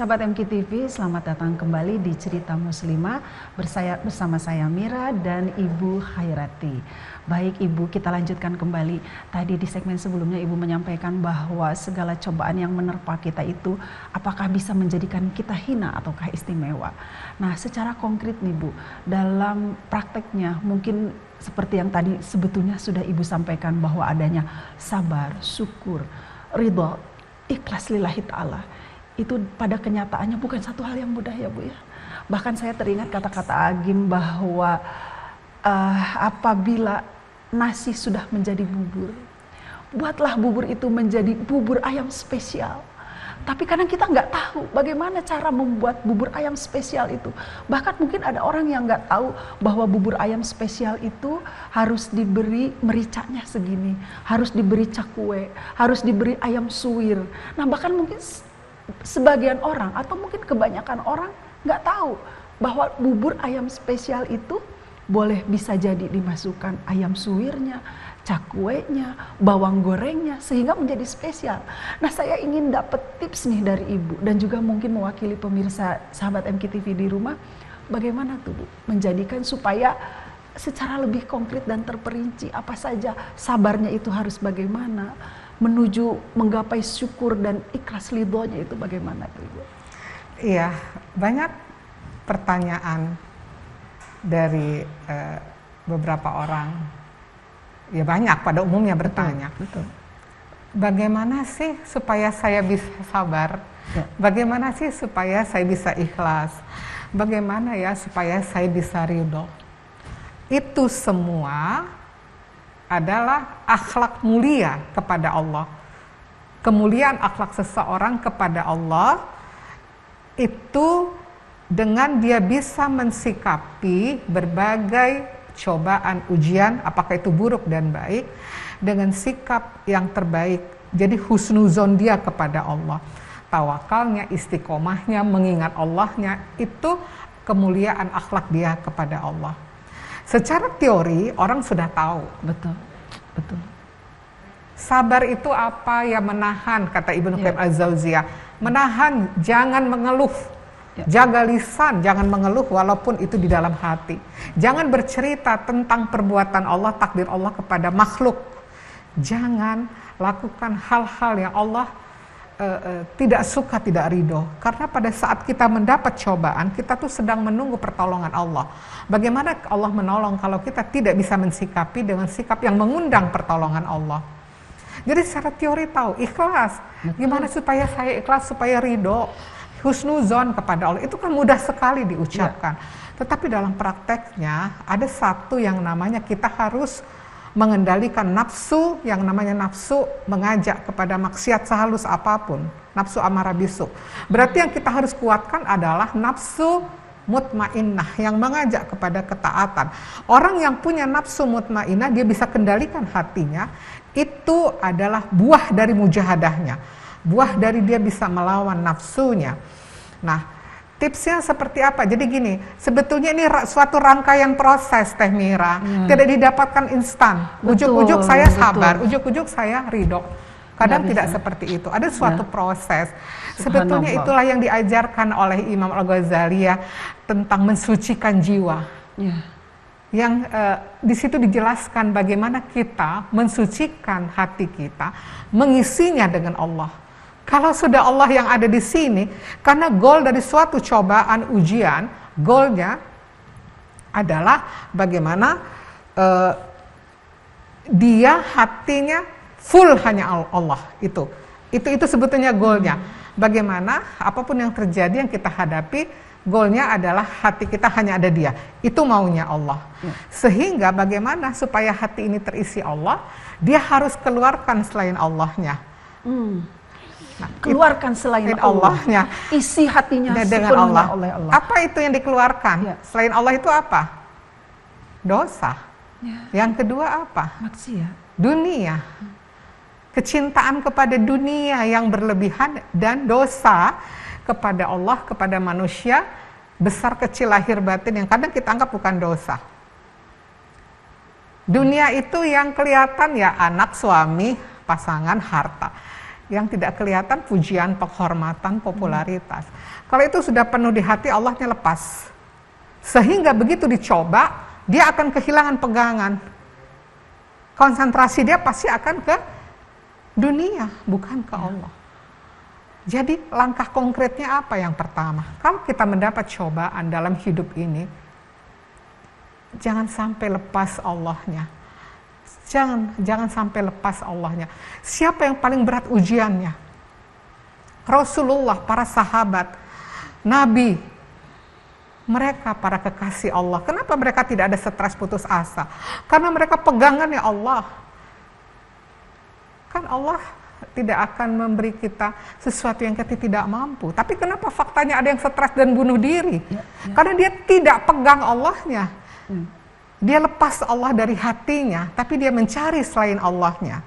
Sahabat MKTV, selamat datang kembali di Cerita Muslimah bersama saya Mira dan Ibu Khairati. Baik Ibu, kita lanjutkan kembali. Tadi di segmen sebelumnya Ibu menyampaikan bahwa segala cobaan yang menerpa kita itu apakah bisa menjadikan kita hina ataukah istimewa. Nah, secara konkret nih Bu, dalam prakteknya mungkin seperti yang tadi sebetulnya sudah Ibu sampaikan bahwa adanya sabar, syukur, ridho, ikhlas lillahi ta'ala. Itu pada kenyataannya bukan satu hal yang mudah ya Bu ya. Bahkan saya teringat kata-kata Agim bahwa apabila nasi sudah menjadi bubur, buatlah bubur itu menjadi bubur ayam spesial. Tapi kadang kita nggak tahu bagaimana cara membuat bubur ayam spesial itu. Bahkan mungkin ada orang yang nggak tahu bahwa bubur ayam spesial itu harus diberi mericanya segini, harus diberi cakwe, harus diberi ayam suwir. Nah bahkan mungkin sebagian orang atau mungkin kebanyakan orang nggak tahu bahwa bubur ayam spesial itu boleh bisa jadi dimasukkan ayam suwirnya, cakwenya, bawang gorengnya sehingga menjadi spesial. Nah saya ingin dapat tips nih dari Ibu dan juga mungkin mewakili pemirsa sahabat MKTV di rumah, bagaimana tuh Bu menjadikan supaya secara lebih konkret dan terperinci apa saja sabarnya itu harus bagaimana, menuju menggapai syukur dan ikhlas ridhonya itu bagaimana Ibu? Iya, banyak pertanyaan dari beberapa orang. Ya banyak pada umumnya bertanya. Betul. Bagaimana sih supaya saya bisa sabar? Ya. Bagaimana sih supaya saya bisa ikhlas? Bagaimana ya supaya saya bisa ridho? Itu semua adalah akhlak mulia kepada Allah. Kemuliaan akhlak seseorang kepada Allah itu dengan dia bisa mensikapi berbagai cobaan, ujian, apakah itu buruk dan baik, dengan sikap yang terbaik. Jadi husnuzon dia kepada Allah. Tawakalnya, istiqomahnya, mengingat Allahnya, itu kemuliaan akhlak dia kepada Allah. Secara teori orang sudah tahu. Betul, betul. Sabar itu apa? Ya menahan, kata Ibnu Qayyim Az-Jauziyah. Menahan, jangan mengeluh. Jaga lisan, jangan mengeluh walaupun itu di dalam hati. Jangan bercerita tentang perbuatan Allah, takdir Allah kepada makhluk. Jangan lakukan hal-hal yang Allah tidak suka, tidak ridho. Karena pada saat kita mendapat cobaan, kita tuh sedang menunggu pertolongan Allah. Bagaimana Allah menolong kalau kita tidak bisa mensikapi dengan sikap yang mengundang pertolongan Allah. Jadi secara teori tahu, ikhlas. Gimana supaya saya ikhlas, supaya ridho, husnuzon kepada Allah. Itu kan mudah sekali diucapkan. Tetapi dalam prakteknya ada satu yang namanya kita harus mengendalikan nafsu, yang namanya nafsu mengajak kepada maksiat sehalus apapun, nafsu amarah bisu. Berarti yang kita harus kuatkan adalah nafsu mutmainnah yang mengajak kepada ketaatan. Orang yang punya nafsu mutmainnah, dia bisa kendalikan hatinya, itu adalah buah dari mujahadahnya, buah dari dia bisa melawan nafsunya. Nah, tipsnya seperti apa? Jadi gini, sebetulnya ini suatu rangkaian proses Teh Mira, tidak didapatkan instan. Ujuk-ujuk saya sabar, ujuk-ujuk saya ridho. Kadang tidak seperti itu. Ada suatu proses. Sebetulnya itulah yang diajarkan oleh Imam Al-Ghazali tentang mensucikan jiwa. Yang di situ dijelaskan bagaimana kita mensucikan hati kita, mengisinya dengan Allah. Kalau sudah Allah yang ada di sini, karena goal dari suatu cobaan, ujian, goalnya adalah bagaimana dia hatinya full hanya Allah. Itu sebetulnya goalnya. Bagaimana apapun yang terjadi yang kita hadapi, goalnya adalah hati kita hanya ada Dia. Itu maunya Allah. Sehingga bagaimana supaya hati ini terisi Allah, dia harus keluarkan selain Allahnya. Nah, keluarkan selain Allahnya, isi hatinya dengan Allah. Oleh Allah. Apa itu yang dikeluarkan? Selain Allah itu apa? Dosa. Yang kedua apa? Maksiat. Dunia. Kecintaan kepada dunia yang berlebihan dan dosa kepada Allah, kepada manusia, besar kecil lahir batin yang kadang kita anggap bukan dosa. Dunia itu yang kelihatan ya anak, suami, pasangan, harta. yang tidak kelihatan pujian, penghormatan, popularitas. Kalau itu sudah penuh di hati, Allahnya lepas. Sehingga begitu dicoba, dia akan kehilangan pegangan. Konsentrasi dia pasti akan ke dunia, bukan ke Allah. Jadi langkah konkretnya apa yang pertama? Kalau kita mendapat cobaan dalam hidup ini, jangan sampai lepas Allahnya. Jangan sampai lepas Allahnya. Siapa yang paling berat ujiannya? Rasulullah, para sahabat, Nabi, mereka para kekasih Allah. Kenapa mereka tidak ada stres putus asa? Karena mereka pegangannya Allah. Kan Allah tidak akan memberi kita sesuatu yang kita tidak mampu. Tapi kenapa faktanya ada yang stres dan bunuh diri? Karena dia tidak pegang Allahnya. Dia lepas Allah dari hatinya, tapi dia mencari selain Allahnya.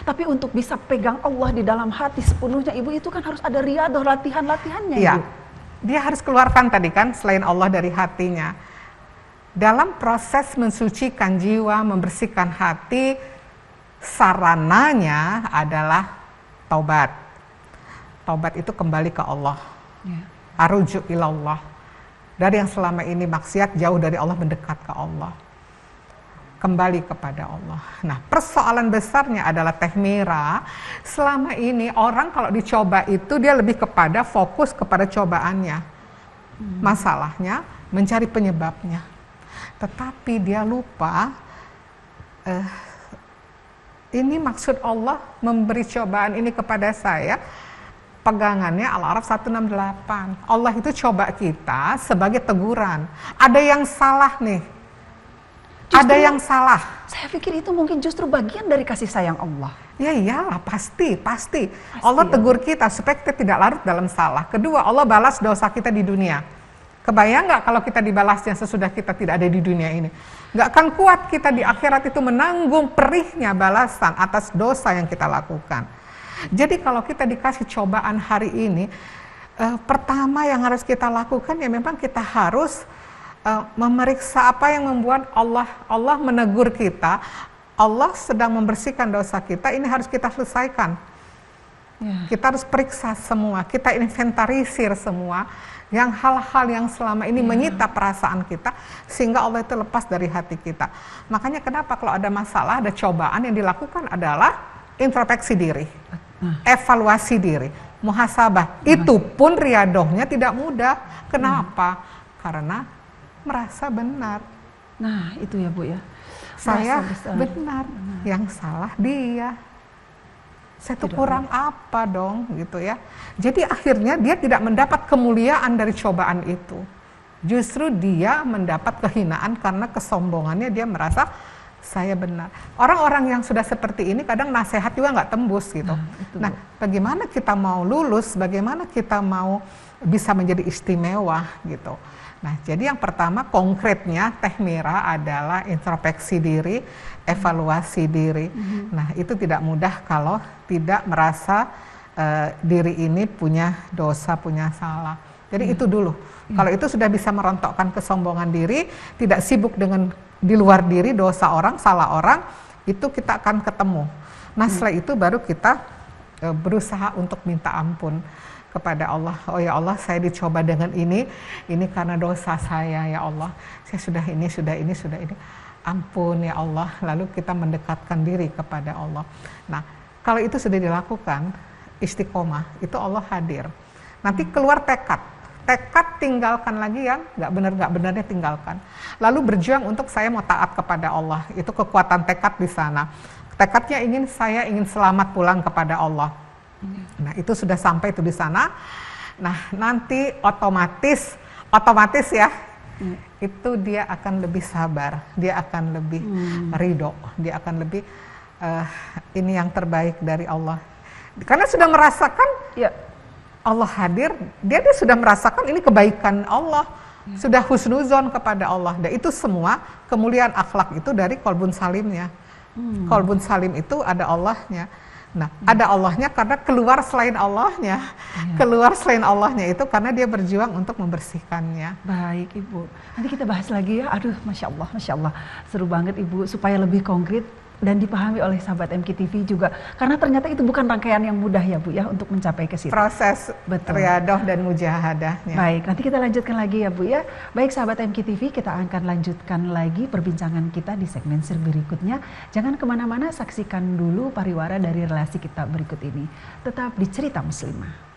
Tapi untuk bisa pegang Allah di dalam hati sepenuhnya, Ibu, itu kan harus ada riadoh, latihan-latihannya, Ibu. Ibu. Dia harus keluarkan tadi kan, selain Allah dari hatinya. Dalam proses mensucikan jiwa, membersihkan hati, sarananya adalah taubat. Taubat itu kembali ke Allah. Aruju ilallah. Dari yang selama ini maksiat, jauh dari Allah, mendekat ke Allah. Kembali kepada Allah. Nah, persoalan besarnya adalah Teh Mira. Selama ini orang kalau dicoba itu dia lebih kepada fokus kepada cobaannya. Masalahnya mencari penyebabnya. Tetapi dia lupa ini maksud Allah memberi cobaan ini kepada saya. Pegangannya Al-A'raf 168. Allah itu coba kita sebagai teguran. Ada yang salah nih. Ada yang salah. Saya pikir itu mungkin justru bagian dari kasih sayang Allah. Ya iyalah, pasti. Allah tegur kita supaya kita tidak larut dalam salah. Kedua, Allah balas dosa kita di dunia. Kebayang nggak kalau kita dibalasnya sesudah kita tidak ada di dunia ini? Nggak akan kuat kita di akhirat itu menanggung perihnya balasan atas dosa yang kita lakukan. Jadi kalau kita dikasih cobaan hari ini, pertama yang harus kita lakukan ya memang kita harus memeriksa apa yang membuat Allah menegur kita. Allah sedang membersihkan dosa kita, ini harus kita selesaikan. Kita harus periksa semua, kita inventarisir semua yang hal-hal yang selama ini menyita perasaan kita, sehingga Allah itu lepas dari hati kita. Makanya kenapa kalau ada masalah, ada cobaan, yang dilakukan adalah introspeksi diri, evaluasi diri, muhasabah. Itu pun riadohnya tidak mudah. Kenapa? Karena merasa benar. Nah, itu ya, Bu ya. Saya benar, yang salah dia. Saya tuh kurang apa dong, gitu ya. Jadi akhirnya dia tidak mendapat kemuliaan dari cobaan itu. Justru dia mendapat kehinaan karena kesombongannya, dia merasa saya benar. Orang-orang yang sudah seperti ini kadang nasihat juga nggak tembus gitu. Nah, bagaimana kita mau lulus, bagaimana kita mau bisa menjadi istimewa gitu. Nah, jadi yang pertama konkretnya Teh Mira adalah introspeksi diri, evaluasi diri. Nah, itu tidak mudah kalau tidak merasa diri ini punya dosa, punya salah. Jadi itu dulu. Kalau itu sudah bisa merontokkan kesombongan diri, tidak sibuk dengan di luar diri, dosa orang, salah orang, itu kita akan ketemu. Nah, setelah itu baru kita berusaha untuk minta ampun kepada Allah. Oh ya Allah, saya dicoba dengan ini karena dosa saya ya Allah. Saya sudah ini. Ampun ya Allah. Lalu kita mendekatkan diri kepada Allah. Nah, kalau itu sudah dilakukan, istiqomah, itu Allah hadir. Nanti keluar tekad tinggalkan lagi yang nggak benarnya tinggalkan. Lalu berjuang untuk saya mau taat kepada Allah. Itu kekuatan tekad di sana. Tekadnya saya ingin selamat pulang kepada Allah. Nah, itu sudah sampai itu di sana. Nah, nanti otomatis ya, itu dia akan lebih sabar, dia akan lebih ridho, dia akan lebih ini yang terbaik dari Allah. Karena sudah merasakan Allah hadir, dia sudah merasakan ini kebaikan Allah, sudah husnuzon kepada Allah. Dan itu semua kemuliaan akhlak itu dari qalbun salimnya. Qalbun salim itu ada Allahnya. Nah, ada Allahnya karena keluar selain Allahnya. Keluar selain Allahnya itu karena dia berjuang untuk membersihkannya. Baik, Ibu. Nanti kita bahas lagi ya. Aduh, Masya Allah. Seru banget, Ibu. Supaya lebih konkret, dan dipahami oleh sahabat MKTV juga, karena ternyata itu bukan rangkaian yang mudah ya Bu ya untuk mencapai ke situ. Proses riadah dan mujahadahnya. Baik, nanti kita lanjutkan lagi ya Bu ya. Baik sahabat MKTV, kita akan lanjutkan lagi perbincangan kita di segmen berikutnya. Jangan kemana-mana, saksikan dulu pariwara dari relasi kita berikut ini. Tetap di Cerita Muslimah.